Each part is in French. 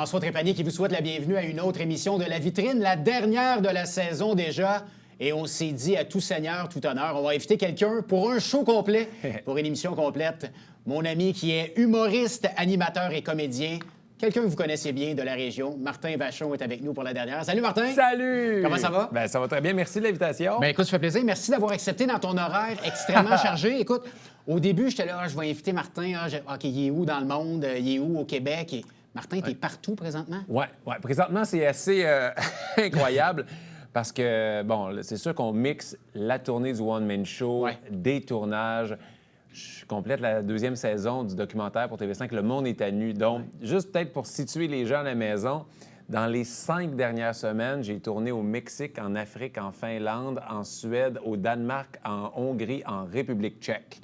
François Trépanier qui vous souhaite la bienvenue à une autre émission de La Vitrine, la dernière de la saison déjà. Et on s'est dit à tout seigneur, tout honneur, on va inviter quelqu'un pour un show complet, pour une émission complète. Mon ami qui est humoriste, animateur et comédien, quelqu'un que vous connaissez bien de la région, Martin Vachon est avec nous pour la dernière. Salut Martin! Salut! Comment ça va? Ben, ça va très bien. Merci de l'invitation. Ben écoute, ça fait plaisir. Merci d'avoir accepté dans ton horaire extrêmement chargé. Écoute, au début, j'étais là, je vais inviter Martin. OK, il est où dans le monde? Il est où au Québec? Et Martin, t'es partout présentement? Oui. Présentement, c'est assez incroyable parce que, bon, c'est sûr qu'on mixe la tournée du One Man Show, des tournages. Je complète la deuxième saison du documentaire pour TV5, Le Monde est à nu. Donc, juste peut-être pour situer les gens à la maison, dans les 5 dernières semaines, j'ai tourné au Mexique, en Afrique, en Finlande, en Suède, au Danemark, en Hongrie, en République tchèque.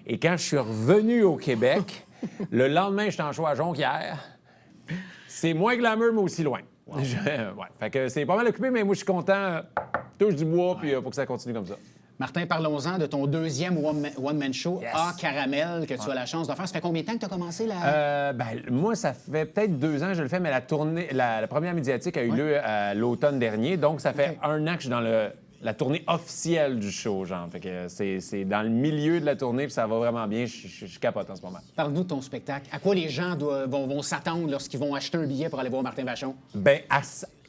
Et quand je suis revenu au Québec, le lendemain, j'étais en show à Jonquière. C'est moins glamour, mais aussi loin. Wow. Fait que c'est pas mal occupé, mais moi, je suis content. Touche du bois, puis pour que ça continue comme ça. Martin, parlons-en de ton deuxième one-man show, A Caramel, que tu as la chance de faire. Ça fait combien de temps que tu as commencé là? Moi, ça fait peut-être 2 ans que je le fais, mais la première médiatique a eu lieu à l'automne dernier. Donc, ça fait 1 an que je suis dans la tournée officielle du show, genre. Fait que c'est dans le milieu de la tournée, puis ça va vraiment bien. Je capote en ce moment. Parle-nous de ton spectacle. À quoi les gens vont s'attendre lorsqu'ils vont acheter un billet pour aller voir Martin Vachon? Bien,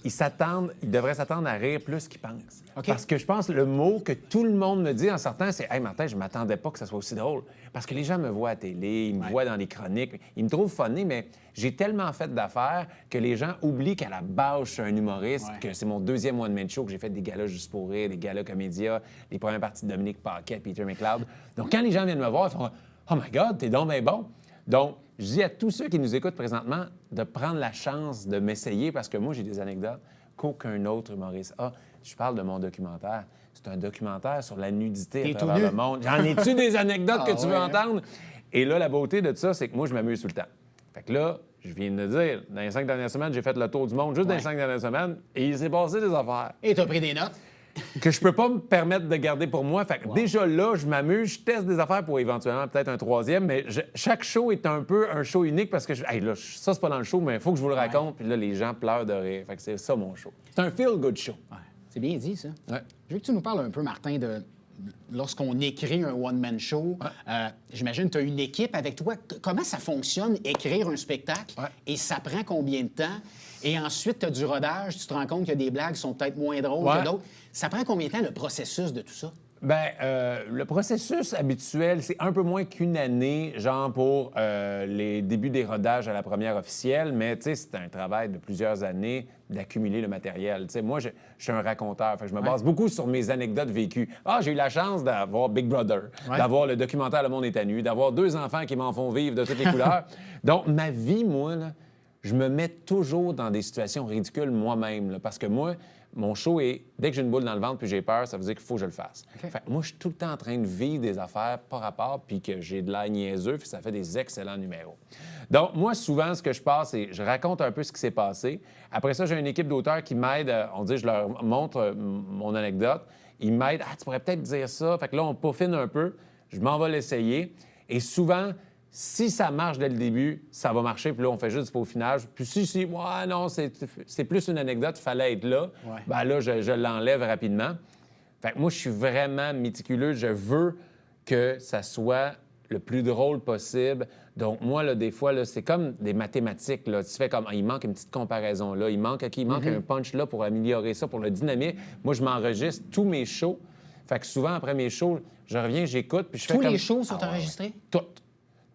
ils devraient s'attendre à rire plus qu'ils pensent. Okay. Parce que je pense que le mot que tout le monde me dit en sortant, c'est « Hey, Martin, je m'attendais pas que ça soit aussi drôle. » Parce que les gens me voient à la télé, ils me voient dans les chroniques, ils me trouvent funny, mais j'ai tellement fait d'affaires que les gens oublient qu'à la base, je suis un humoriste, que c'est mon deuxième one-man show, que j'ai fait des galas juste pour rire, des galas comédia, les premières parties de Dominique Paquet, Peter McLeod. Donc, quand les gens viennent me voir, ils font « Oh my God, t'es donc bien bon! » Donc, je dis à tous ceux qui nous écoutent présentement de prendre la chance de m'essayer parce que moi, j'ai des anecdotes qu'aucun autre humoriste a. Je parle de mon documentaire. C'est un documentaire sur la nudité à travers le monde. J'en ai-tu des anecdotes que tu veux entendre? Et là, la beauté de ça, c'est que moi, je m'amuse tout le temps. Fait que là, je viens de le dire, dans les 5 dernières semaines, j'ai fait le tour du monde juste dans les 5 dernières semaines et il s'est passé des affaires. Et tu as pris des notes? Que je peux pas me permettre de garder pour moi. Fait que déjà là, je m'amuse, je teste des affaires pour éventuellement peut-être un troisième, mais chaque show est un peu un show unique parce que là, ça, c'est pas dans le show, mais il faut que je vous le raconte. Puis là, les gens pleurent de rire. Fait que c'est ça, mon show. C'est un feel-good show. Ouais. C'est bien dit, ça. Ouais. Je veux que tu nous parles un peu, Martin, de lorsqu'on écrit un one-man show. J'imagine que tu as une équipe avec toi. Comment ça fonctionne, écrire un spectacle? Et ça prend combien de temps? Et ensuite, tu as du rodage, tu te rends compte qu'il y a des blagues qui sont peut-être moins drôles que d'autres. Ça prend combien de temps, le processus de tout ça? Bien, le processus habituel, c'est un peu moins qu'une année, genre pour les débuts des rodages à la première officielle, mais tu sais, c'est un travail de plusieurs années d'accumuler le matériel. Tu sais, moi, je suis un raconteur, fait que je me base beaucoup sur mes anecdotes vécues. Ah, j'ai eu la chance d'avoir Big Brother, d'avoir le documentaire Le Monde est à nu, d'avoir 2 enfants qui m'en font vivre de toutes les couleurs. Donc, ma vie, moi, là, je me mets toujours dans des situations ridicules moi-même, là, parce que moi, mon show est, dès que j'ai une boule dans le ventre puis j'ai peur, ça veut dire qu'il faut que je le fasse. Okay. Fait que moi, je suis tout le temps en train de vivre des affaires par rapport puis que j'ai de l'air niaiseux puis ça fait des excellents numéros. Donc, moi, souvent, ce que je passe, c'est je raconte un peu ce qui s'est passé. Après ça, j'ai une équipe d'auteurs qui m'aide. On dit, je leur montre mon anecdote. Ils m'aident. « Ah, tu pourrais peut-être dire ça. » Fait que là, on peaufine un peu. Je m'en vais l'essayer. Et souvent, si ça marche dès le début, ça va marcher, puis là, on fait juste du peaufinage. Puis si, non, c'est plus une anecdote, il fallait être là, bien là, je l'enlève rapidement. Fait que moi, je suis vraiment méticuleux. Je veux que ça soit le plus drôle possible. Donc, moi, là, des fois, là, c'est comme des mathématiques. Là. Tu fais comme, il manque une petite comparaison là, il manque un punch là pour améliorer ça, pour le dynamique. Moi, je m'enregistre tous mes shows. Fait que souvent, après mes shows, je reviens, j'écoute, puis je fais comme... Tous les shows sont enregistrés?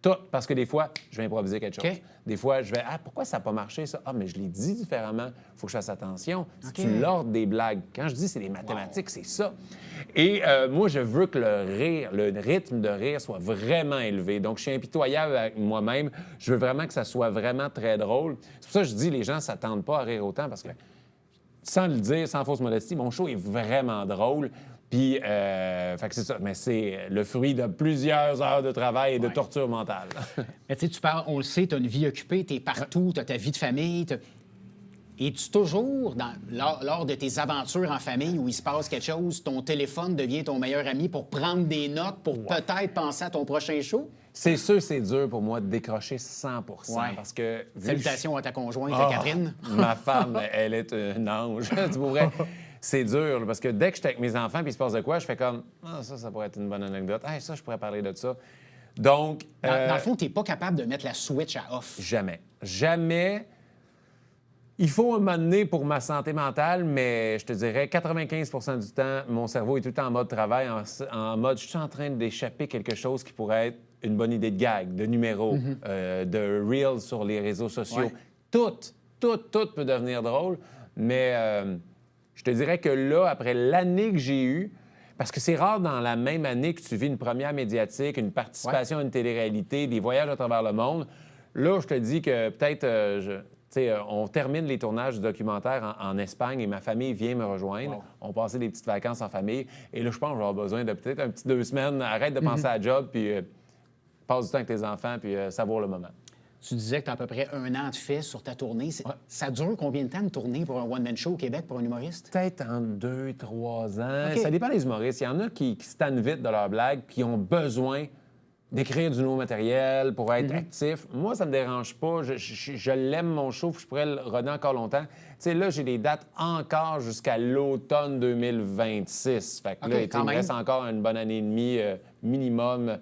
Tout, parce que des fois, je vais improviser quelque chose. Des fois, je vais « Ah, pourquoi ça n'a pas marché, ça? Ah, mais je l'ai dit différemment. Il faut que je fasse attention. Si tu l'ordre des blagues. » Quand je dis c'est des mathématiques, c'est ça. Et moi, je veux que le rythme de rire soit vraiment élevé. Donc, je suis impitoyable avec moi-même. Je veux vraiment que ça soit vraiment très drôle. C'est pour ça que je dis les gens ne s'attendent pas à rire autant parce que, sans le dire, sans fausse modestie, mon show est vraiment drôle. Puis, fait que c'est ça. Mais c'est le fruit de plusieurs heures de travail et de torture mentale. Mais tu sais, tu parles, on le sait, tu as une vie occupée, tu es partout, tu as ta vie de famille. Es-tu toujours, lors de tes aventures en famille où il se passe quelque chose, ton téléphone devient ton meilleur ami pour prendre des notes, pour peut-être penser à ton prochain show? C'est sûr, c'est dur pour moi de décrocher 100 parce que... Salutations à ta conjointe, Catherine. Ma femme, elle est un ange. Tu pourrais... C'est dur, là, parce que dès que je suis avec mes enfants puis il se passe de quoi, je fais comme « Ah, ça pourrait être une bonne anecdote. Ah, ça, je pourrais parler de ça. » Donc... Dans le fond, tu n'es pas capable de mettre la switch à off. Jamais. Jamais. Il faut un moment donné pour ma santé mentale, mais je te dirais 95 du temps, mon cerveau est tout le temps en mode travail, en mode je suis en train d'échapper quelque chose qui pourrait être une bonne idée de gag, de numéro, de reel sur les réseaux sociaux. Ouais. Tout peut devenir drôle, mais je te dirais que là, après l'année que j'ai eue, parce que c'est rare dans la même année que tu vis une première médiatique, une participation à une télé-réalité, des voyages à travers le monde, là, je te dis que peut-être... on termine les tournages du documentaire en Espagne et ma famille vient me rejoindre. Wow. On passait des petites vacances en famille. Et là, je pense que je vais avoir besoin de peut-être un petit 2 semaines. Arrête de penser à la job, puis passe du temps avec tes enfants, puis savoure le moment. Tu disais que tu as à peu près 1 an de fait sur ta tournée. Ça dure combien de temps de tourner pour un one-man show au Québec pour un humoriste? Peut-être en 2, 3 ans. OK. Ça dépend des humoristes. Il y en a qui se tannent vite de leurs blagues, qui ont besoin d'écrire du nouveau matériel pour être actif. Moi, ça me dérange pas. Je l'aime, mon show, puis je pourrais le rodder encore longtemps. Tu sais, là, j'ai des dates encore jusqu'à l'automne 2026. Fait que là, il me reste encore une bonne année et demie minimum.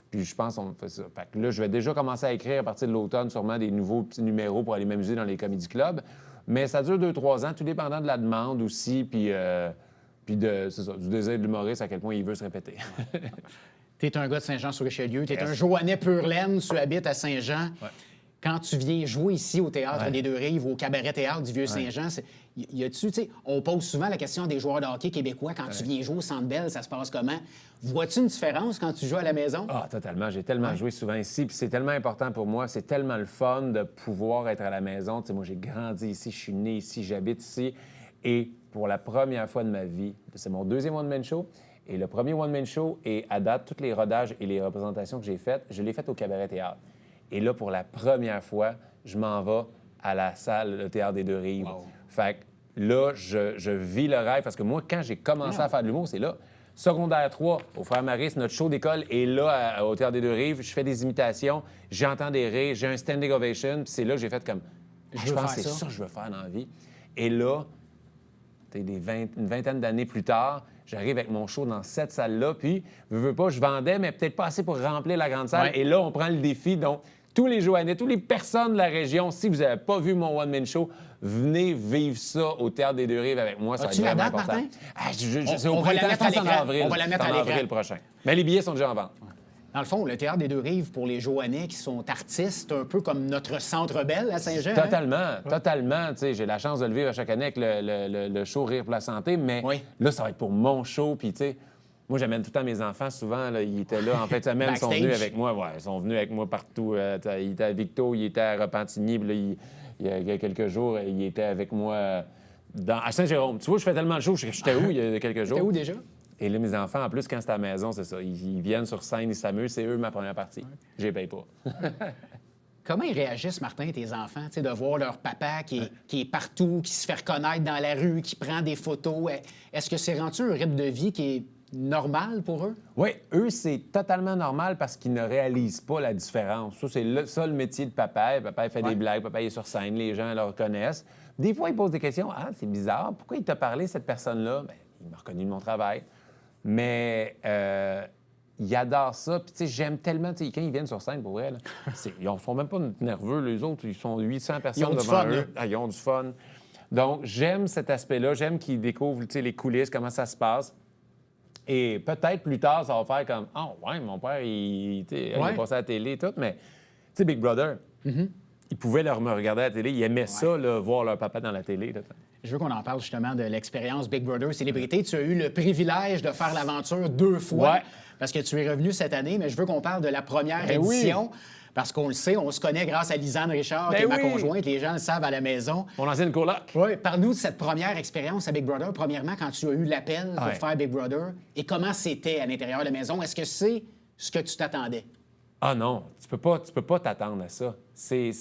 Puis je pense qu'on fait ça. Fait que là, je vais déjà commencer à écrire à partir de l'automne sûrement des nouveaux petits numéros pour aller m'amuser dans les comédie clubs. Mais ça dure 2-3 ans, tout dépendant de la demande aussi, puis c'est ça, du désir de l'humoriste, à quel point il veut se répéter. Tu es un gars de Saint-Jean-sur-Richelieu, tu es un Joannais pur laine, tu habites à Saint-Jean. Ouais. Quand tu viens jouer ici au Théâtre des Deux-Rives, au Cabaret-Théâtre du Vieux-Saint-Jean, y a-tu, tu sais, on pose souvent la question des joueurs de hockey québécois, quand tu viens jouer au Centre Bell, ça se passe comment? Vois-tu une différence quand tu joues à la maison? Ah, totalement. J'ai tellement joué souvent ici, puis c'est tellement important pour moi. C'est tellement le fun de pouvoir être à la maison. Tu sais, moi, j'ai grandi ici, je suis né ici, j'habite ici. Et pour la première fois de ma vie, c'est mon 2e one-man show, et le premier one-man show, et à date, tous les rodages et les représentations que j'ai faites, je l'ai fait au Cabaret-Théâtre. Et là, pour la première fois, je m'en vais à la salle, le Théâtre des Deux-Rives. Wow. Fait que là, je vis le rêve, parce que moi, quand j'ai commencé à faire de l'humour, c'est là. Secondaire 3, au Frère Maurice, notre show d'école est là, au Théâtre des Deux-Rives. Je fais des imitations, j'entends des rires, j'ai un standing ovation, puis c'est là que j'ai fait comme... Je pense que c'est ça que je veux faire dans la vie. Et là, une vingtaine d'années plus tard, j'arrive avec mon show dans cette salle-là, puis, veux pas, je vendais, mais peut-être pas assez pour remplir la grande salle. Ouais. Et là, on prend le défi, donc, tous les Joannais, toutes les personnes de la région, si vous n'avez pas vu mon one-man show, venez vivre ça au Théâtre des Deux-Rives avec moi. Ça va être As-tu la vraiment date, important. Martin? C'est au On va la printemps, mettre à je pense en l'écran. avril. On va la mettre C'est à en l'écran. avril prochain. Mais les billets sont déjà en vente. Dans le fond, le Théâtre des Deux-Rives, pour les Joannais qui sont artistes, un peu comme notre Centre Bell à Saint-Jean. Totalement. Tu sais, j'ai la chance de le vivre à chaque année avec le show Rire pour la santé, mais là, ça va être pour mon show. Puis, tu sais, moi, j'amène tout le temps mes enfants. Souvent, là, ils étaient là en fin de semaine, ils sont venus avec moi. Ouais, ils sont venus avec moi partout. Il était à Victo, il était à Repentigny. Puis là, il y a quelques jours, il était avec moi à Saint-Jérôme. Tu vois, je fais tellement de show. J'étais où il y a quelques jours? T'es où déjà? Et là, mes enfants, en plus, quand c'est à la maison, c'est ça. Ils viennent sur scène, ils s'amusent. C'est eux ma première partie. Je les paye pas. Comment ils réagissent, Martin, tes enfants, tu sais, de voir leur papa qui est partout, qui se fait reconnaître dans la rue, qui prend des photos? Est-ce que c'est rendu un rythme de vie qui est normal pour eux? Oui, eux, c'est totalement normal parce qu'ils ne réalisent pas la différence. Ça, c'est le métier de papa. Papa, il fait des blagues, papa, il est sur scène, les gens le reconnaissent. Des fois, ils posent des questions. Ah, c'est bizarre, pourquoi il t'a parlé, cette personne-là? Bien, il m'a reconnu de mon travail. Mais ils adorent ça. Puis, tu sais, j'aime tellement, tu sais, quand ils viennent sur scène, pour vrai, là, ils ne sont même pas nerveux, les autres. Ils sont 800 personnes devant eux. Ah, ils ont du fun. Donc, j'aime cet aspect-là. J'aime qu'ils découvrent, tu sais, les coulisses, comment ça se passe. Et peut-être plus tard, ça va faire comme « Ah, ouais, mon père, il est passé à la télé et tout. » Mais, tu sais, Big Brother, ils pouvaient me regarder à la télé. Ils aimaient ça, là, voir leur papa dans la télé. Là. Je veux qu'on en parle justement de l'expérience Big Brother Célébrité. Tu as eu le privilège de faire l'aventure 2 fois parce que tu es revenu cette année, mais je veux qu'on parle de la première édition. Oui. Parce qu'on le sait, on se connaît grâce à Lisanne Richard, qui est ma conjointe. Les gens le savent à la maison. Mon ancienne coloc. Oui. Parle-nous de cette première expérience à Big Brother. Premièrement, quand tu as eu l'appel pour faire Big Brother, et comment c'était à l'intérieur de la maison. Est-ce que c'est ce que tu t'attendais? Ah non, tu peux pas t'attendre à ça. C'est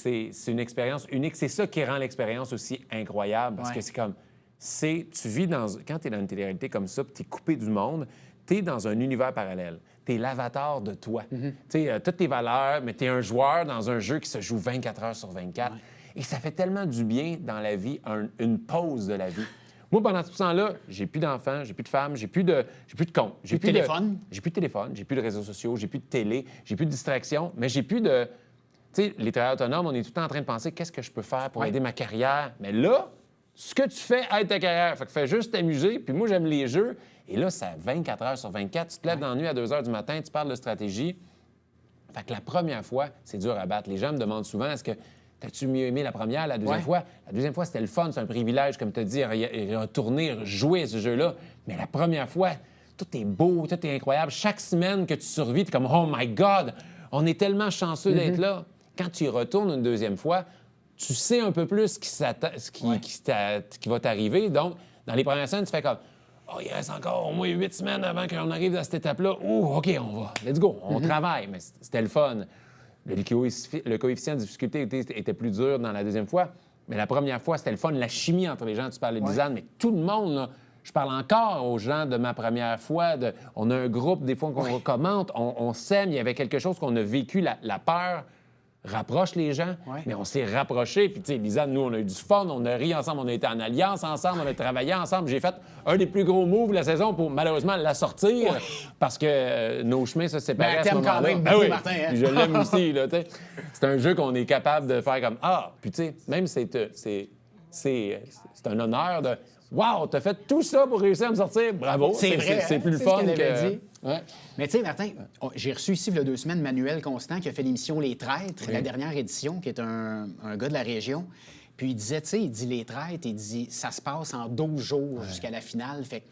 une expérience unique. C'est ça qui rend l'expérience aussi incroyable parce que c'est comme, tu vis quand tu es dans une télé-réalité comme ça, tu es coupé du monde, tu es dans un univers parallèle. Tu es l'avatar de toi. Tu sais, toutes tes valeurs, mais tu es un joueur dans un jeu qui se joue 24 heures sur 24. Et ça fait tellement du bien dans la vie, une pause de la vie. Moi, pendant tout ce temps-là, j'ai plus d'enfants, j'ai plus de femmes, j'ai plus de compte. J'ai plus de téléphone. J'ai plus de téléphone, j'ai plus de réseaux sociaux, j'ai plus de télé, j'ai plus de distractions, mais j'ai plus de... Tu sais, les travailleurs autonomes, on est tout le temps en train de penser qu'est-ce que je peux faire pour aider ma carrière. Mais là, ce que tu fais aide ta carrière. Fait que fais juste t'amuser. Puis moi, j'aime les jeux. Et là, c'est 24 heures sur 24. Tu te lèves dans la nuit à 2 heures du matin, tu parles de stratégie. Fait que la première fois, c'est dur à battre. Les gens me demandent souvent, est-ce que t'as-tu mieux aimé la première, la deuxième fois? La deuxième fois, c'était le fun, c'est un privilège, comme tu as dit, retourner, jouer à ce jeu-là. Mais la première fois, tout est beau, tout est incroyable. Chaque semaine que tu survis, t'es comme « Oh my God! On est tellement chanceux d'être là. » Quand tu y retournes une deuxième fois, tu sais un peu plus ce qui va t'arriver. Donc, dans les premières semaines, tu fais comme « Oh, il reste encore au moins 8 semaines avant qu'on arrive à cette étape-là. Oh, OK, on va. Let's go. On travaille. » Mais c'était le fun. Le coefficient de difficulté était plus dur dans la deuxième fois, mais la première fois, c'était le fun. La chimie entre les gens, tu parlais de Lisanne, mais tout le monde, là, je parle encore aux gens de ma première fois. On a un groupe, des fois, qu'on commente, on s'aime, il y avait quelque chose qu'on a vécu, la peur rapproche les gens, mais on s'est rapprochés. Puis, tu sais, Lisanne, nous, on a eu du fun, on a ri ensemble, on a été en alliance ensemble, on a travaillé ensemble. J'ai fait un des plus gros moves de la saison pour, malheureusement, la sortir parce que nos chemins se séparaient à ce moment-là. Quand même beaucoup, Martin. Hein? Je l'aime aussi, là, tu sais. C'est un jeu qu'on est capable de faire comme « Ah! » Puis, tu sais, même c'est un honneur de « Wow! T'as fait tout ça pour réussir à me sortir. Bravo! » C'est vrai. C'est plus le fun que... Dit. Ouais. Mais tu sais, Martin, j'ai reçu ici, il y a 2 semaines, Manuel Constant, qui a fait l'émission Les Traîtres, la dernière édition, qui est un gars de la région. Puis il disait, tu sais, il dit Les Traîtres, il dit ça se passe en 12 jours jusqu'à la finale. Fait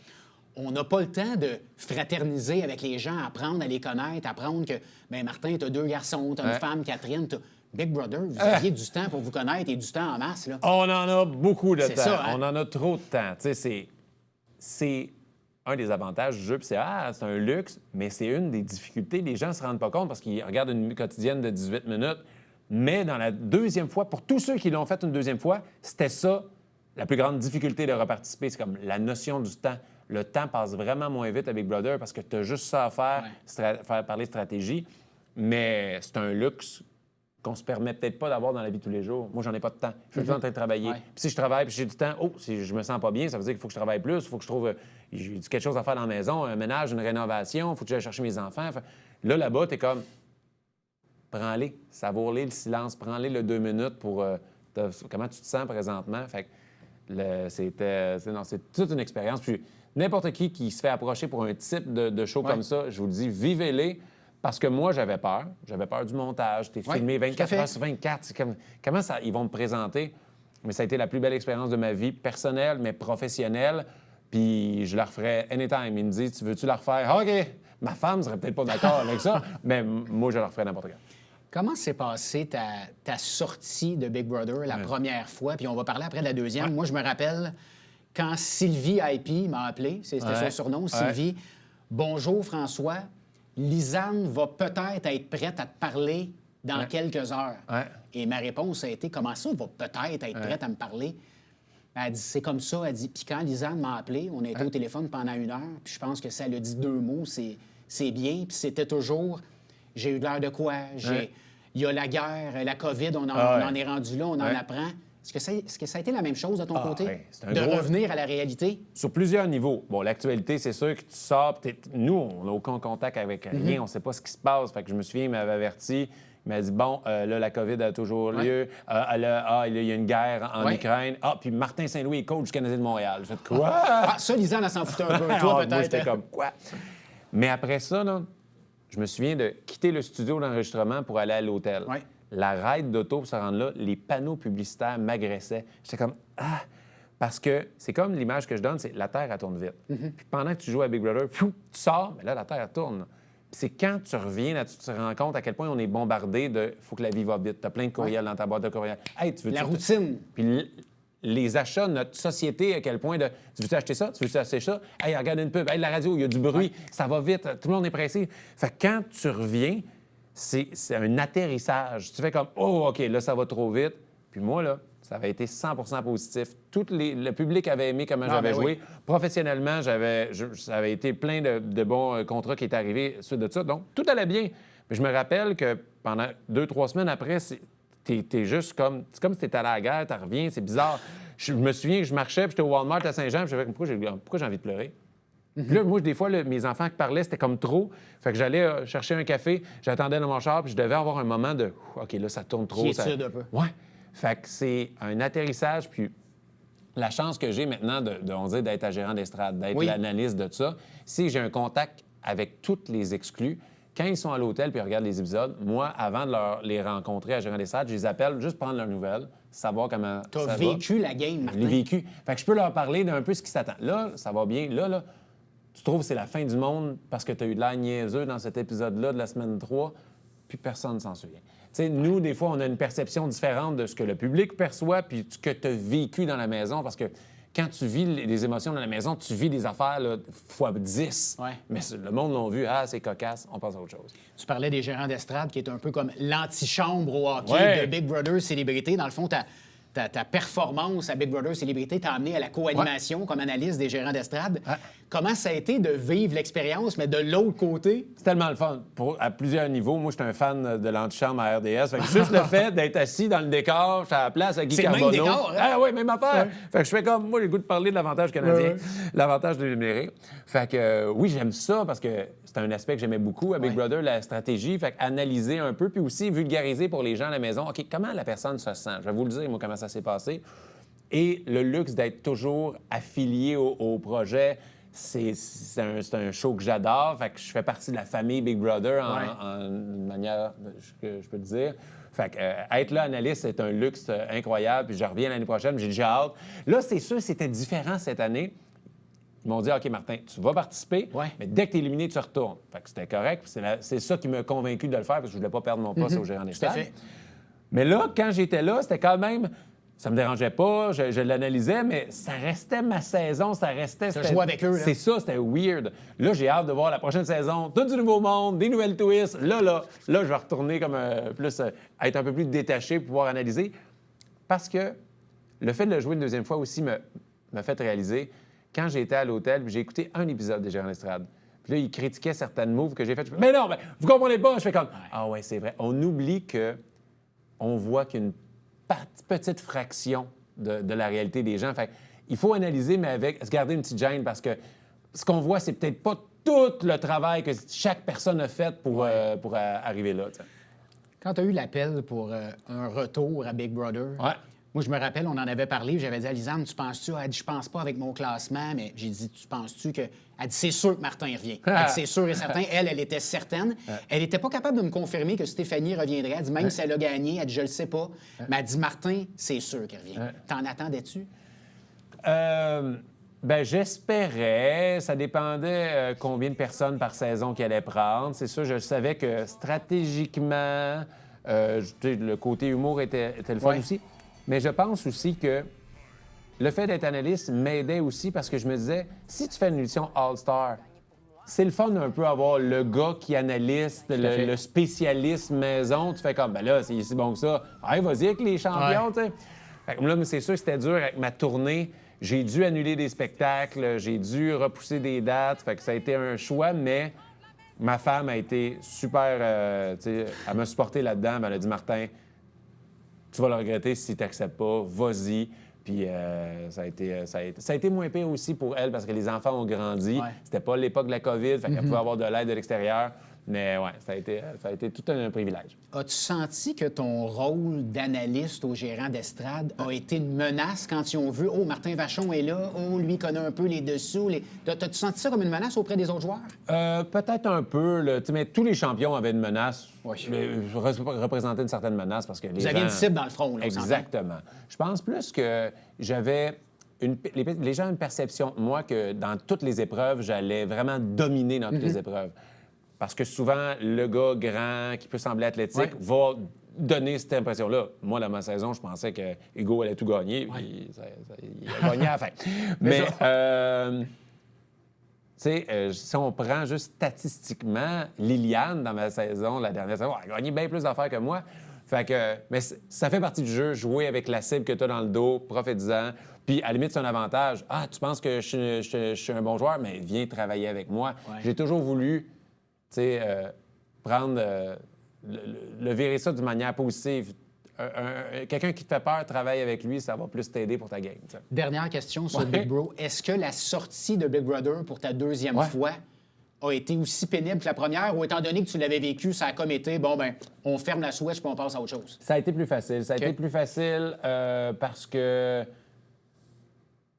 on n'a pas le temps de fraterniser avec les gens, apprendre à les connaître, apprendre que, ben Martin, t'as 2 garçons, t'as une femme, Catherine, t'as... Big Brother, vous aviez du temps pour vous connaître et du temps en masse, là. On en a beaucoup de temps. Ça, hein? On en a trop de temps. Tu sais, c'est un des avantages du jeu, puis c'est un luxe, mais c'est une des difficultés. Les gens ne se rendent pas compte parce qu'ils regardent une quotidienne de 18 minutes. Mais dans la deuxième fois, pour tous ceux qui l'ont fait une deuxième fois, c'était ça, la plus grande difficulté de reparticiper. C'est comme la notion du temps. Le temps passe vraiment moins vite avec Big Brother parce que tu as juste ça à faire, faire parler stratégie. Mais c'est un luxe qu'on se permet peut-être pas d'avoir dans la vie de tous les jours. Moi, j'en ai pas de temps. Je suis toujours en train de travailler. Puis si je travaille puis j'ai du temps, si je me sens pas bien, ça veut dire qu'il faut que je travaille plus, il faut que je trouve j'ai quelque chose à faire dans la maison, un ménage, une rénovation, il faut que j'aille chercher mes enfants. Là-bas, t'es comme, prends-les, savoure-les le silence, prends-les le 2 minutes pour comment tu te sens présentement. Fait que c'est toute une expérience. Puis n'importe qui se fait approcher pour un type de show comme ça, je vous le dis, vivez-les. Parce que moi, j'avais peur. J'avais peur du montage. T'es filmé 24 heures sur 24. C'est comme, comment ça, ils vont me présenter? Mais ça a été la plus belle expérience de ma vie, personnelle, mais professionnelle. Puis je la referais anytime. Il me dit, tu veux-tu la refaire? OK. Ma femme serait peut-être pas d'accord avec ça, mais moi, je la referais n'importe quand. Comment s'est passée ta sortie de Big Brother la première fois? Puis on va parler après de la deuxième. Moi, je me rappelle quand Sylvie IP m'a appelé, c'était son surnom, Sylvie. Bonjour, François. Lisanne va peut-être être prête à te parler dans quelques heures. Et ma réponse a été, comment ça, va peut-être être prête à me parler? Elle dit, c'est comme ça. Elle dit, puis quand Lisanne m'a appelé, on a été au téléphone pendant 1 heure, puis je pense que ça a dit 2 mots, c'est bien. Puis c'était toujours, j'ai eu l'air de quoi? Il y a la guerre, la COVID, on en est rendu là, on en apprend. Est-ce que ça a été la même chose de ton côté? De revenir à la réalité? Sur plusieurs niveaux. Bon, l'actualité, c'est sûr que tu sors. Nous, on n'a aucun contact avec rien. On ne sait pas ce qui se passe. Fait que je me souviens, il m'avait averti. Il m'a dit, bon, là, la COVID a toujours lieu. Il y a une guerre en Ukraine. Puis Martin Saint-Louis est coach du Canadien de Montréal. J'ai fait quoi? Ça, Lisanne, elle s'en foutait un peu. Toi, peut-être. Moi, j'étais comme, quoi? Mais après ça, là, je me souviens de quitter le studio d'enregistrement pour aller à l'hôtel. La ride d'auto pour se rendre là, les panneaux publicitaires m'agressaient. J'étais comme, parce que c'est comme l'image que je donne, c'est la Terre, elle tourne vite. Puis pendant que tu joues à Big Brother, tu sors, mais là, la Terre, elle tourne. Puis c'est quand tu reviens, là, tu te rends compte à quel point on est bombardé de « faut que la vie va vite ». Tu as plein de courriels dans ta boîte de courriels. Hey, tu veux la routine. Puis les achats, notre société, à quel point de « tu veux-tu acheter ça? Tu veux-tu acheter ça? Hey, regarde une pub. Hey, la radio, il y a du bruit. Ça va vite. Tout le monde est pressé. » Fait que quand tu reviens, c'est un atterrissage. Tu fais comme, oh, OK, là, ça va trop vite. Puis moi, là, ça avait été 100% positif. Le public avait aimé comment j'avais joué. Oui. Professionnellement, ça avait été plein de bons contrats qui étaient arrivés suite de ça. Donc, tout allait bien. Mais je me rappelle que pendant 2-3 semaines après, t'es juste comme... C'est comme si t'étais allé à la guerre, t'en reviens, c'est bizarre. Je me souviens que je marchais, puis j'étais au Walmart à Saint-Jean, puis je me disais, pourquoi j'ai envie de pleurer? Puis là, moi, des fois, mes enfants qui parlaient, c'était comme trop. Fait que j'allais chercher un café, j'attendais dans mon char, puis je devais avoir un moment de OK, là, ça tourne trop. Quiétude un peu. Ouais. Fait que c'est un atterrissage, puis la chance que j'ai maintenant d'être à gérant d'estrade, d'être l'analyste de tout ça, si j'ai un contact avec tous les exclus, quand ils sont à l'hôtel puis ils regardent les épisodes, moi, avant de les rencontrer à gérant d'estrade, je les appelle juste prendre leurs nouvelles, savoir comment ça va. Tu as vécu la game, Martin. Je l'ai vécu. Fait que je peux leur parler d'un peu ce qui s'attend. Là, ça va bien. Là, tu trouves que c'est la fin du monde parce que tu as eu de l'air niaiseux dans cet épisode-là de la semaine 3, puis personne ne s'en souvient. Tu sais, nous, des fois, on a une perception différente de ce que le public perçoit puis ce que tu as vécu dans la maison parce que quand tu vis des émotions dans la maison, tu vis des affaires là, fois 10. Ouais. Mais le monde l'a vu, c'est cocasse, on passe à autre chose. Tu parlais des gérants d'estrade qui est un peu comme l'antichambre au hockey de Big Brother Célébrité. Dans le fond, ta performance à Big Brother Célébrité t'a amené à la co-animation comme analyste des gérants d'estrade. Comment ça a été de vivre l'expérience, mais de l'autre côté? C'est tellement le fun. À plusieurs niveaux. Moi, je suis un fan de l'antichambre à RDS. Fait que juste le fait d'être assis dans le décor, je suis à la place à Guy Carbonneau. C'est le même décor, hein? Ah oui, même affaire. Ouais. Fait que je fais comme, moi, j'ai le goût de parler de l'avantage canadien, l'avantage de numérique. Fait que oui, j'aime ça parce que c'est un aspect que j'aimais beaucoup à Big Brother, la stratégie. Fait analyser un peu, puis aussi vulgariser pour les gens à la maison. OK, comment la personne se sent? Je vais vous le dire, moi, comment ça s'est passé. Et le luxe d'être toujours affilié au projet, c'est un show que j'adore. Fait que je fais partie de la famille Big Brother en manière, je peux te dire. Fait que être là, analyste, c'est un luxe incroyable. Puis je reviens l'année prochaine, j'ai déjà hâte. Là, c'est sûr, c'était différent cette année. Ils m'ont dit, OK, Martin, tu vas participer, mais dès que tu es éliminé, tu retournes. Fait que c'était correct. C'est ça qui m'a convaincu de le faire parce que je voulais pas perdre mon poste au gérant des stades. Mais là, quand j'étais là, c'était quand même... Ça me dérangeait pas, je l'analysais, mais ça restait ma saison, ça restait... Tu jouais avec eux, là. C'est ça, c'était weird. Là, j'ai hâte de voir la prochaine saison, tout du nouveau monde, des nouvelles twists. Là, je vais retourner comme être un peu plus détaché, pouvoir analyser. Parce que le fait de le jouer une deuxième fois aussi m'a fait réaliser, quand j'étais à l'hôtel, j'ai écouté un épisode des Gérants d'estrade. Puis là, ils critiquaient certaines moves que j'ai faites. Mais non, vous comprenez pas. Je fais comme, ah ouais, c'est vrai. On oublie qu'on voit qu'une petite fraction de la réalité des gens. Fait il faut analyser, mais avec se garder une petite gêne parce que ce qu'on voit, c'est peut-être pas tout le travail que chaque personne a fait pour arriver là. T'sais. Quand tu as eu l'appel pour un retour à Big Brother, moi, je me rappelle, on en avait parlé, j'avais dit à Lisanne, tu penses-tu? Elle dit, je pense pas avec mon classement, mais j'ai dit, tu penses-tu que... Elle dit, c'est sûr que Martin revient. Elle dit, c'est sûr et certain. Elle était certaine. Elle n'était pas capable de me confirmer que Stéphanie reviendrait. Elle dit, même si elle a gagné, elle dit, je le sais pas. Mais elle dit, Martin, c'est sûr qu'il revient. T'en attendais-tu? J'espérais. Ça dépendait combien de personnes par saison qu'elle allait prendre. C'est sûr, je savais que stratégiquement, le côté humour était le fun aussi. Mais je pense aussi que le fait d'être analyste m'aidait aussi parce que je me disais, si tu fais une émission All-Star, c'est le fun un peu avoir le gars qui analyse, le spécialiste maison. Tu fais comme, là, c'est si bon que ça. Allez, vas-y avec les champions, tu sais. Là, c'est sûr que c'était dur avec ma tournée. J'ai dû annuler des spectacles, j'ai dû repousser des dates. Fait que ça a été un choix, mais ma femme a été super, elle m'a supporté là-dedans. Elle a dit, Martin, tu vas le regretter si tu n'acceptes pas, vas-y. Puis ça a été moins pire aussi pour elle parce que les enfants ont grandi. C'était pas l'époque de la COVID, fait qu'elle pouvait avoir de l'aide de l'extérieur. Mais ça a été tout un privilège. As-tu senti que ton rôle d'analyste au gérant d'estrade a été une menace quand ils ont vu « Oh, Martin Vachon est là. Oh, lui connaît un peu les dessous. » T'as-tu senti ça comme une menace auprès des autres joueurs? Peut-être un peu. Mais tous les champions avaient une menace. Je représentais une certaine menace parce que les gens... Vous aviez une cible dans le front, là. Exactement. Je pense plus que j'avais... Les gens ont une perception de moi que dans toutes les épreuves, j'allais vraiment dominer dans toutes les épreuves. Parce que souvent, le gars grand, qui peut sembler athlétique, va donner cette impression-là. Moi, dans ma saison, je pensais que Hugo allait tout gagner. Il a gagné à la fin. Mais sais, si on prend juste statistiquement Liliane dans ma saison, la dernière saison, elle a gagné bien plus d'affaires que moi. Fait que, mais ça fait partie du jeu, jouer avec la cible que tu as dans le dos, profite-en. Puis, à la limite, c'est un avantage. Ah, tu penses que je suis un bon joueur, mais viens travailler avec moi. Ouais. J'ai toujours voulu, tu sais, prendre, le virer ça d'une manière positive. Quelqu'un qui te fait peur, travaille avec lui, ça va plus t'aider pour ta game. T'sais. Dernière question sur Ouais. Big Bro. Est-ce que la sortie de Big Brother pour ta deuxième Ouais. fois a été aussi pénible que la première, ou étant donné que tu l'avais vécu, ça a comme été, bon, ben, on ferme la switch puis on passe à autre chose? Ça a été plus facile. Ça a été plus facile parce que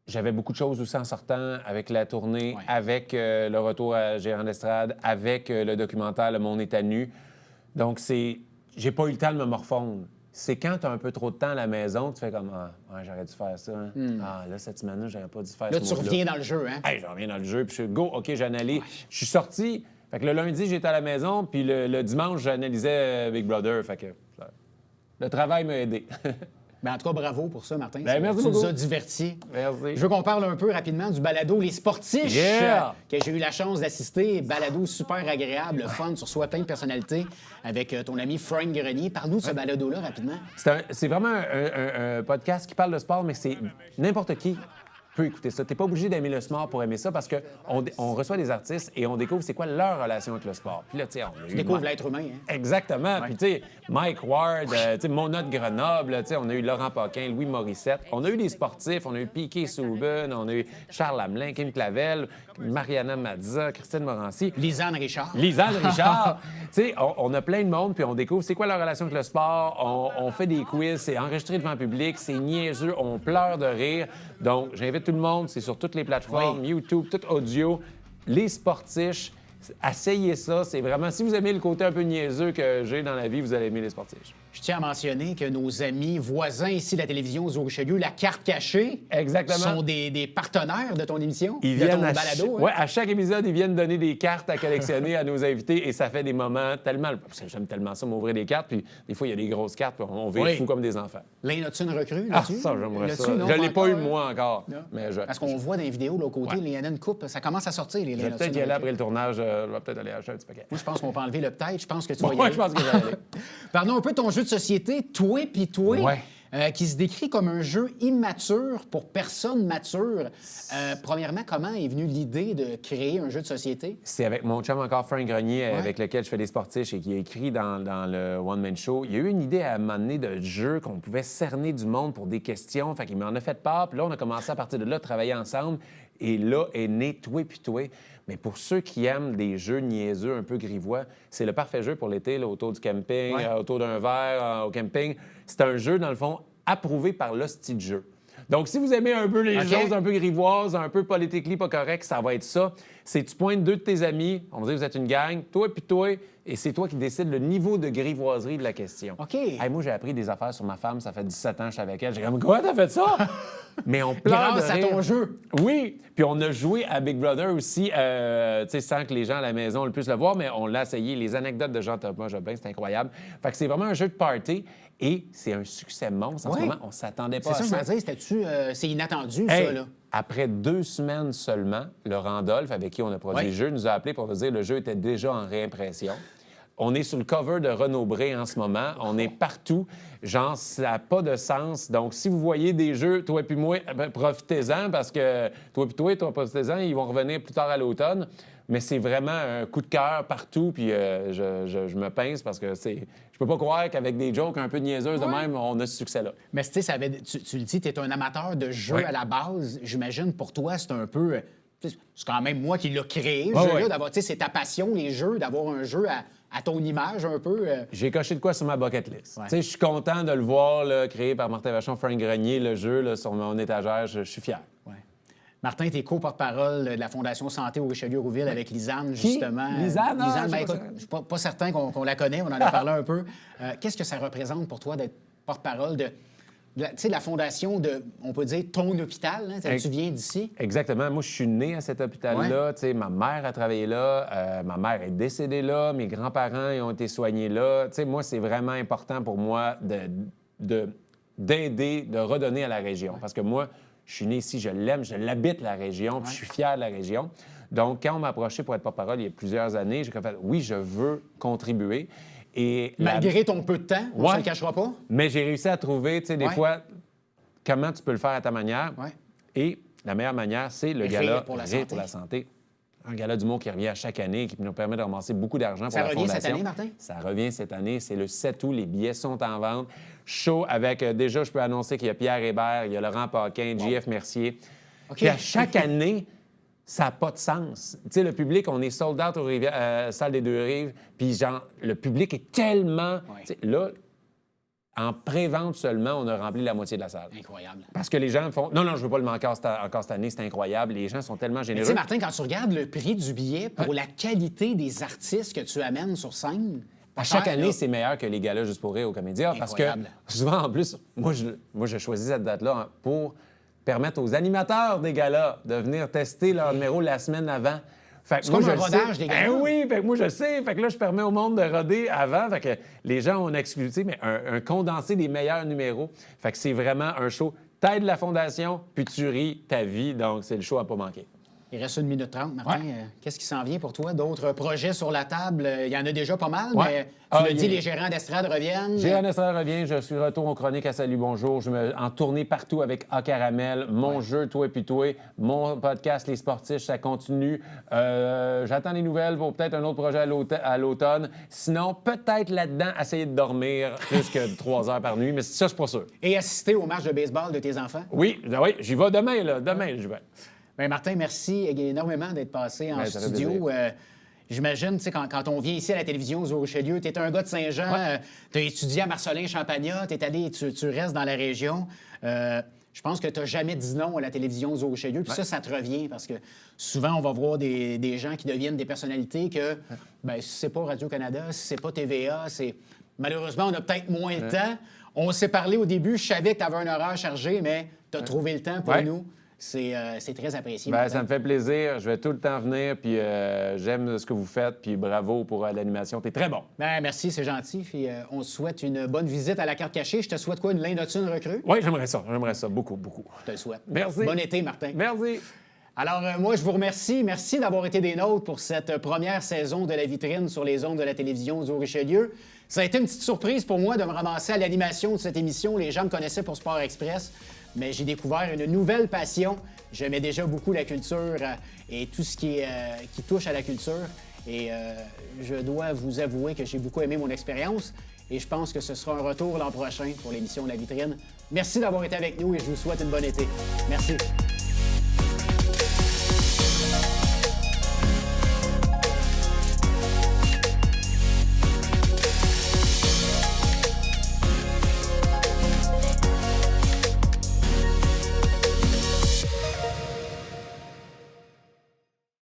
j'avais beaucoup de choses aussi en sortant avec la tournée, Ouais. avec le retour à Gérant d'Estrade, avec le documentaire Le Monde est à nu. Donc, j'ai pas eu le temps de me morfondre. C'est quand tu as un peu trop de temps à la maison, tu fais comme ah, ouais, j'aurais dû faire ça. Hein. Ah, là, cette semaine-là, j'aurais pas dû faire Là, ce tu move-là. reviens dans le jeu, hein? Hey, je reviens dans le jeu, puis je suis go, OK, j'analyse. Je suis sorti. Fait que le lundi, j'étais à la maison, puis le dimanche, j'analysais Big Brother. Fait que le travail m'a aidé. Ben, en tout cas, bravo pour ça, Martin. Ben, merci tu nous beaucoup. as divertis. Merci. Je veux qu'on parle un peu rapidement du balado Les Sportiches, Yeah! que j'ai eu la chance d'assister. Balado super agréable, fun, sur soi plein de personnalités, avec ton ami Frank Grenier. Parle-nous de ce balado-là rapidement. C'est vraiment un podcast qui parle de sport, mais c'est n'importe qui peut écouter ça. T'es pas obligé d'aimer le sport pour aimer ça parce qu'on reçoit des artistes et on découvre c'est quoi leur relation avec le sport. Puis là, tu sais, on a eu Tu découvres l'être humain, hein? Exactement. Puis, tu sais, Mike Ward, tu sais, Mona de Grenoble, tu sais, on a eu Laurent Paquin, Louis Morissette. On a eu des sportifs, on a eu Piquet Souben, on a eu Charles Lamelin, Kim Clavel, Mariana Mazza, Christine Morancy. Lisanne Richard. Lisanne Richard. Tu sais, on a plein de monde, puis on découvre c'est quoi leur relation avec le sport. On fait des quiz, c'est enregistré devant le public, c'est niaiseux, on pleure de rire. Donc, j'invite tout le monde, c'est sur toutes les plateformes, YouTube, tout audio. Les Sportiches, essayez ça. C'est vraiment, si vous aimez le côté un peu niaiseux que j'ai dans la vie, vous allez aimer les Sportiches. Je tiens à mentionner que nos amis voisins ici de la télévision aux Richelieu, la carte cachée, Exactement. sont des partenaires de ton émission, Ils de ton viennent balado. hein? Ouais, à chaque épisode, ils viennent donner des cartes à collectionner à nos invités et ça fait des moments tellement... J'aime tellement ça, m'ouvrir des cartes, puis des fois, il y a des grosses cartes, puis on vit Oui. fou comme des enfants. L'un as-tu une recrue Ah, là-dessus? ça, j'aimerais L'as-tu? ça. Non, Je l'ai pas eu, encore, hein? moi, encore. Non. Mais je... Parce qu'on voit dans les vidéos, là, au côté, Ouais. il y en a une coupe, ça commence à sortir, les Je vais L'un peut-être as-tu y une aller recrue? après le tournage. Je vais peut-être aller acheter un petit paquet. Moi, je pense qu'on peut enlever le peut-être. Je pense que tu vas y Ouais, aller. je pense que je vais y aller. Parlons un peu de ton jeu de société, Toi puis Toi, Ouais. qui se décrit comme un jeu immature pour personnes matures. Premièrement, comment est venue l'idée de créer un jeu de société? C'est avec mon chum encore, Frank Grenier, avec lequel je fais des sportifs et qui a écrit dans le One Man Show. Il y a eu une idée à un moment donné de jeu qu'on pouvait cerner du monde pour des questions. Fait qu'il m'en a fait part. Puis là, on a commencé à partir de là à travailler ensemble. Et là est né Toi puis Toi. Mais pour ceux qui aiment des jeux niaiseux, un peu grivois, c'est le parfait jeu pour l'été, là, autour du camping, Ouais. autour d'un verre, au camping. C'est un jeu, dans le fond, approuvé par l'hostie de jeu. Donc, si vous aimez un peu les OK. choses un peu grivoises, un peu politiquement pas correctes, ça va être ça. C'est tu pointes deux de tes amis, on va dire vous êtes une gang, toi puis toi, et c'est toi qui décides le niveau de grivoiserie de la question. OK. Hey, moi, j'ai appris des affaires sur ma femme, ça fait 17 ans que je suis avec elle. J'ai comme, quoi, t'as fait ça? Mais on pleure Grâce de à rire. ton jeu. Oui, puis on a joué à Big Brother aussi, tu sais, sans que les gens à la maison le puissent le voir, mais on l'a essayé. Les anecdotes de Jean-Thomas Jobin, c'est incroyable. Fait que c'est vraiment un jeu de party et c'est un succès monstre. En ce Oui. moment, on s'attendait pas C'est à ça, je ça. me disais, c'était-tu... c'est inattendu, Hey, ça, là. après 2 semaines seulement, le Randolph, avec qui on a produit Oui. le jeu, nous a appelé pour nous dire que le jeu était déjà en réimpression. On est sur le cover de Renaud Bré en ce moment. On est partout. Genre, ça n'a pas de sens. Donc, si vous voyez des jeux, toi puis moi, ben, profitez-en parce que toi puis toi, profitez-en. Ils vont revenir plus tard à l'automne. Mais c'est vraiment un coup de cœur partout. Puis je me pince parce que c'est... Je peux pas croire qu'avec des jokes un peu niaiseuses de même, on a ce succès-là. Mais tu sais, tu le dis, tu es un amateur de jeu Oui. à la base. J'imagine, pour toi, c'est un peu... tu sais, c'est quand même moi qui l'ai créé, Ah ce jeu-là, ouais. d'avoir... Tu sais, c'est ta passion, les jeux, d'avoir un jeu à ton image, un peu. J'ai coché de quoi sur ma bucket list. Ouais. Tu sais, je suis content de le voir, là, créé par Martin Vachon, Frank Grenier, le jeu là, sur mon étagère. Je suis fier. Ouais. Martin, tu es co-porte-parole de la Fondation Santé au Richelieu-Rouville avec Lisanne, justement. Lisanne? Ah, Lisanne, je ben, sais écoute, pas. je suis pas certain qu'on la connaît, on en a parlé un peu. Qu'est-ce que ça représente pour toi d'être porte-parole de la fondation de, on peut dire, ton hôpital? Hein? Tu viens d'ici. Exactement. Moi, je suis né à cet hôpital-là. Ouais. Tu sais, ma mère a travaillé là. Ma mère est décédée là. Mes grands-parents ils ont été soignés là. Tu sais, moi, c'est vraiment important pour moi d'aider, de redonner à la région. Parce que moi, je suis né ici, je l'aime, je l'habite, la région, puis je suis fier de la région. Donc, quand on m'a approché pour être porte-parole il y a plusieurs années, j'ai fait « oui, je veux contribuer ». Et malgré ton peu de temps, on ne se le cachera pas. Mais j'ai réussi à trouver, tu sais, des fois, comment tu peux le faire à ta manière. Ouais. Et la meilleure manière, c'est le gala pour la santé. Un gala d'humour qui revient à chaque année, qui nous permet de ramasser beaucoup d'argent pour la fondation. Ça revient cette année, Martin? Ça revient cette année. C'est le 7 août. Les billets sont en vente. Show avec, déjà, je peux annoncer qu'il y a Pierre Hébert, il y a Laurent Paquin, JF Mercier. Puis à chaque année, ça n'a pas de sens. Tu sais, le public, on est sold out aux Salle des Deux-Rives, puis genre, le public est tellement... Là, en pré-vente seulement, on a rempli la moitié de la salle. Incroyable. Parce que les gens font « Non, je veux pas le manquer encore cette année, c'est incroyable. » Les gens sont tellement généreux. Tu sais, Martin, quand tu regardes le prix du billet pour la qualité des artistes que tu amènes sur scène... À chaque année, c'est meilleur que les galas Juste pour rire au Comédia. Parce que souvent, en plus, moi, je choisis cette date-là pour permettre aux animateurs des galas de venir tester leur numéro la semaine avant. C'est comme un rodage des galas. Oui, fait que moi, je sais. Fait que là, je permets au monde de roder avant. Fait que les gens ont une exclusivité, mais un condensé des meilleurs numéros. Fait que c'est vraiment un show. T'aides la fondation, puis tu ris ta vie. Donc, c'est le show à pas manquer. Il reste 1 minute 30, Martin. Qu'est-ce qui s'en vient pour toi? D'autres projets sur la table? Il y en a déjà pas mal, mais tu l'as dit, les gérants d'estrade reviennent. Gérant d'estrade revient. Je suis retour aux chroniques à Salut Bonjour. Je me en tournée partout avec A Caramel, mon jeu Toi et puis Toi, mon podcast Les Sportifs, ça continue. J'attends les nouvelles pour peut-être un autre projet à l'automne. Sinon, peut-être là-dedans, essayer de dormir plus que 3 heures par nuit, mais ça, je suis pas sûr. Et assister au match de baseball de tes enfants? Oui, j'y vais demain, là. Demain, j'y vais. Bien, Martin, merci énormément d'être passé en studio. J'imagine, tu sais, quand on vient ici à la télévision aux Richelieu, tu es un gars de Saint-Jean, tu as étudié à Marcelin-Champagnat, tu es allé, tu restes dans la région. Je pense que tu n'as jamais dit non à la télévision aux Richelieu. Puis ça te revient parce que souvent, on va voir des gens qui deviennent des personnalités que, bien, si c'est pas Radio-Canada, si c'est pas TVA, c'est... Malheureusement, on a peut-être moins le temps. On s'est parlé au début, je savais que tu avais un horaire chargé, mais tu as trouvé le temps pour nous. C'est très apprécié. Bien, ça me fait plaisir. Je vais tout le temps venir, puis j'aime ce que vous faites, puis bravo pour l'animation. T'es très bon. Bien, merci, c'est gentil. Puis on se souhaite une bonne visite à la carte cachée. Je te souhaite quoi, une Lindotune recrue? Oui, j'aimerais ça. J'aimerais ça beaucoup, beaucoup. Je te le souhaite. Merci. Bon été, Martin. Merci. Alors, moi, je vous remercie. Merci d'avoir été des nôtres pour cette première saison de La Vitrine sur les ondes de la télévision aux Richelieu. Ça a été une petite surprise pour moi de me ramasser à l'animation de cette émission. Les gens me connaissaient pour Sport Express, mais j'ai découvert une nouvelle passion. J'aimais déjà beaucoup la culture et tout ce qui touche à la culture. Et je dois vous avouer que j'ai beaucoup aimé mon expérience. Et je pense que ce sera un retour l'an prochain pour l'émission La Vitrine. Merci d'avoir été avec nous et je vous souhaite une bonne été. Merci.